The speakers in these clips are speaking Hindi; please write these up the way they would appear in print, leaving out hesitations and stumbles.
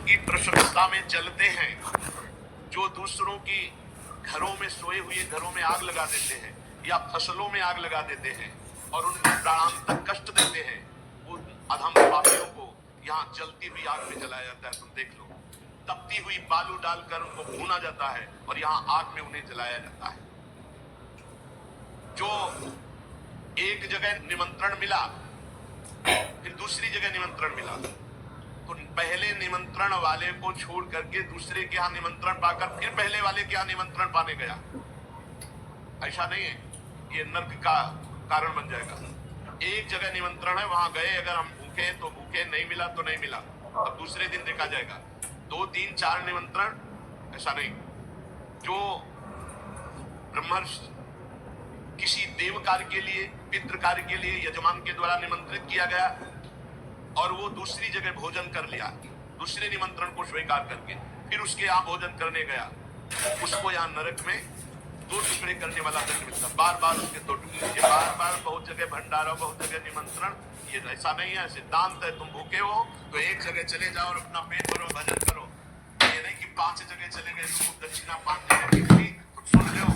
की प्रशंसा में जलते हैं, जो दूसरों की घरों में सोए हुए घरों में आग लगा देते हैं या फसलों में आग लगा देते हैं और उनको प्राणांतक कष्ट देते हैं, उन अधम पापियों को यहाँ जलती हुई आग में जलाया जाता है। तुम देख लो, तपती हुई बालू डालकर उनको भूना जाता है और यहाँ आग में उन्हें जलाया जाता है। जो एक जगह निमंत्रण मिला, फिर दूसरी जगह निमंत्रण मिला, तो पहले निमंत्रण वाले को छोड़ करके दूसरे के यहाँ निमंत्रण पाकर फिर पहले वाले के यहाँ निमंत्रण पाने गया। ऐसा नहीं है, ये नर्क का कारण बन जाएगा। एक जगह निमंत्रण है, वहां गए, अगर हम भूखे हैं तो भूखे, नहीं मिला तो नहीं मिला, अब दूसरे दिन देखा जाएगा। 2, 3, 4 निमंत्रण, ऐसा नहीं। जो ब्रह्मर्षि किसी देव कार्य के लिए, पितृ कार्य के लिए यजमान के द्वारा निमंत्रित किया गया और वो दूसरी जगह भोजन कर लिया, दूसरे निमंत्रण को स्वीकार करके फिर उसके यहाँ भोजन करने गया, उसको यहाँ नरक में 2 टुकड़े करने वाला दंड मिलता, बार बार उसके 2 टुकड़े। ये बार बार बहुत जगह भंडारा, बहुत जगह निमंत्रण, ये ऐसा नहीं है, सिद्धांत है। तुम भूखे हो तो एक जगह चले जाओ और अपना पेट भरो, भजन करो। ये नहीं कि 5 जगह चले गए तो दक्षिणा 5 जगह की सुन लो।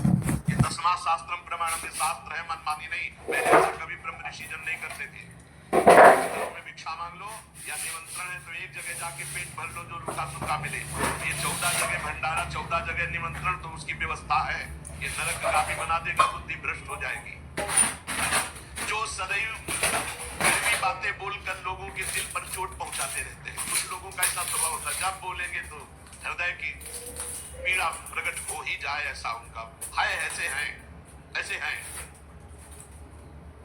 ये 10वां शास्त्रम प्रमाणम में शास्त्र है, मनमानी नहीं। पहले ऐसा कभी ब्रह्म ऋषि जन नहीं करते थे। में भिक्षा मांग लो या निमंत्रण है तो एक जगह जाके पेट भर लो, जो रुका सुखा मिले। ये 14 जगह भंडारा, 14 जगह निमंत्रण, तो उसकी व्यवस्था है। ये नरक काफी बना देगा, बुद्धि भ्रष्ट हो जाएगी। जो सदैव कड़वी बातें बोलकर लोगों के दिल पर चोट पहुंचाते रहते हैं, कुछ लोगों का ऐसा स्वभाव होता है, जब बोलेंगे तो हृदय की पीड़ा प्रकट हो ही जाए, ऐसा उनका है। ऐसे हैं,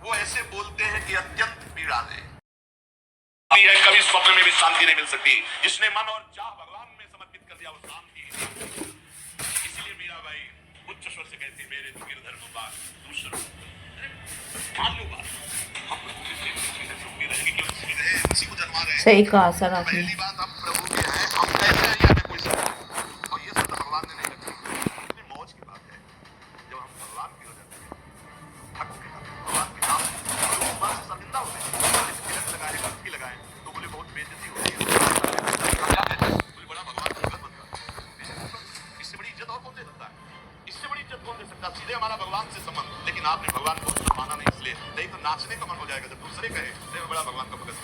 वो ऐसे बोलते हैं कि अत्यंत पीड़ा है। कभी स्वप्न में भी शांति नहीं मिल सकती। जिसने मन और चाह भगवान में समर्पित कर दिया, वो शांति। इसीलिए मीराबाई उच्च स्वर से कहती, मेरे तो गिरधर गोपाल दूसरों मान लो बात, हम उसी को जन्मा रहे। सही कहा सर आपने। पहली बात, हम प्रभु के हैं, हम कैसे हैं या कोई सब, और ये सब तो भगवान ने नहीं रखा। कितनी मौज की बात है जब हम भगवान के हो जाते हैं, भगवान के नाम शर्मिंदा होते हैं। तिलक लगाए, भक्ति लगाए तो बोले बहुत बेइज्जती होती है, बोले बड़ा भगवान भगत बनता है। इससे बड़ी इज्जत और कौन दे सकता है? इससे बड़ी इज्जत कौन दे सकता है? सीधे हमारा भगवान से संबंध। लेकिन आपने भगवान को माना नहीं, इसलिए नहीं तो नाचने का मन हो जाएगा जब दूसरे कहे देखो बड़ा भगवान का भगत।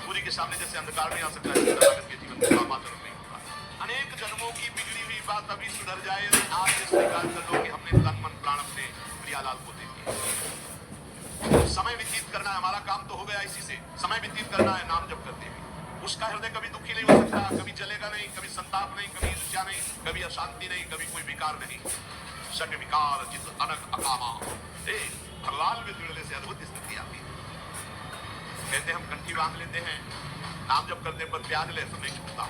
सूर्य के सामने जैसे अंधकार नहीं आ सकता है, शरणागत के जीवन में समाचार नहीं होता। अनेक जन्मों की बिगड़ी हुई बात अभी सुधर जाए, आज ये स्वीकार कर लो कि हमने तन मन प्राण अपने प्रियालाल को दे दिया। समय व्यतीत करना है, हमारा काम तो हो गया इसी से। समय व्यतीत करना है नाम जप करते हुए। उसका हृदय कभी दुखी नहीं हो सकता, कभी जलेगा नहीं, कभी संताप नहीं, कभी ईर्ष्या नहीं, कभी अशांति नहीं, कभी कोई विकार नहीं। षट विकार जिस अनक अकामा, भगवान में जुड़ने से अद्भुत स्थिति आती है। कहते हम कंठी बांध लेते हैं, नाम जप करने पर प्याज ले तो नहीं छूटता,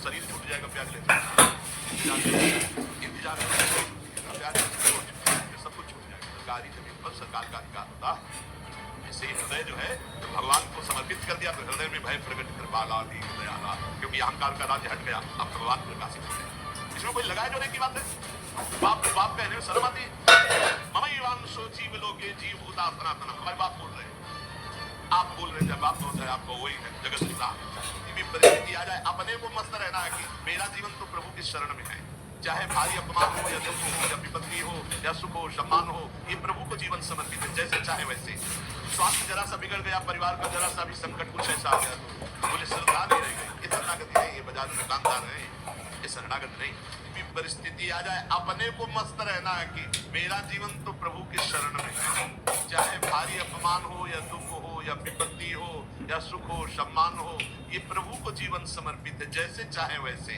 शरीर छूट जाएगा प्याज ले इंतजार प्याज सब कुछ छूट जाएगा। सरकारी जमीन पर सरकार का अधिकार होता। ऐसे ही हृदय जो है भगवान को समर्पित कर दिया तो हृदय में भय प्रकट कर बाला दी दयाला, क्योंकि अहंकार का राज्य हट गया, अब भगवान प्रकाशित हो गए। इसमें कोई लगाए जोड़ने की बात है? बाप को बाप कहने में शर्म आती है। ममैवांशो जीव लोके जीव भूता सनातन, हमारे बाप बोल रहे हैं, आप बोल रहे हैं, बाप बोल रहे हैं, आपको वही है जगत पिता। परिस्थिति आ जाए, अपने को मस्त रहना है कि मेरा जीवन तो प्रभु की शरण में है। चाहे भारी अपमान हो या दुख हो या विपत्ति हो या सुख हो सम्मान हो, ये प्रभु को जीवन समर्पित है, जैसे चाहे वैसे। स्वास्थ्य जरा सा बिगड़ गया, परिवार का जरा सा भी संकट कुछ ऐसा आ गया तो बोले श्रद्धा नहीं रह गई, ये शरणागति नहीं, ये बाजार में दुकानदार है, ये शरणागत नहीं। परिस्थिति आ जाए, अपने को मस्त रहना है कि मेरा जीवन तो प्रभु की शरण में है। चाहे भारी अपमान हो या दुख हो या विपत्ति हो या सुख हो सम्मान हो, ये प्रभु को जीवन समर्पित है, जैसे चाहे वैसे।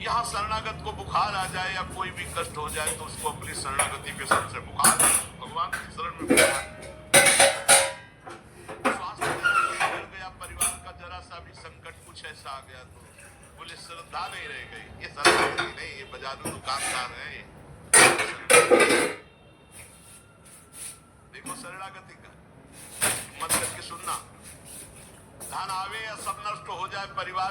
यहाँ शरणागत को बुखार आ जाए या कोई भी कष्ट हो जाए तो उसको अपनी शरणागति के सबसे बुखार भगवान की शरण में स्वास्थ्य गया, परिवार का जरा सा भी संकट कुछ ऐसा आ गया तो बोले श्रद्धा नहीं रह गई, ये शरणागति नहीं, ये बाजारू दुकानदार है। देखो शरणागति का हिम्मत करके सुनना, धन आवे या सब नष्ट हो जाए, परिवार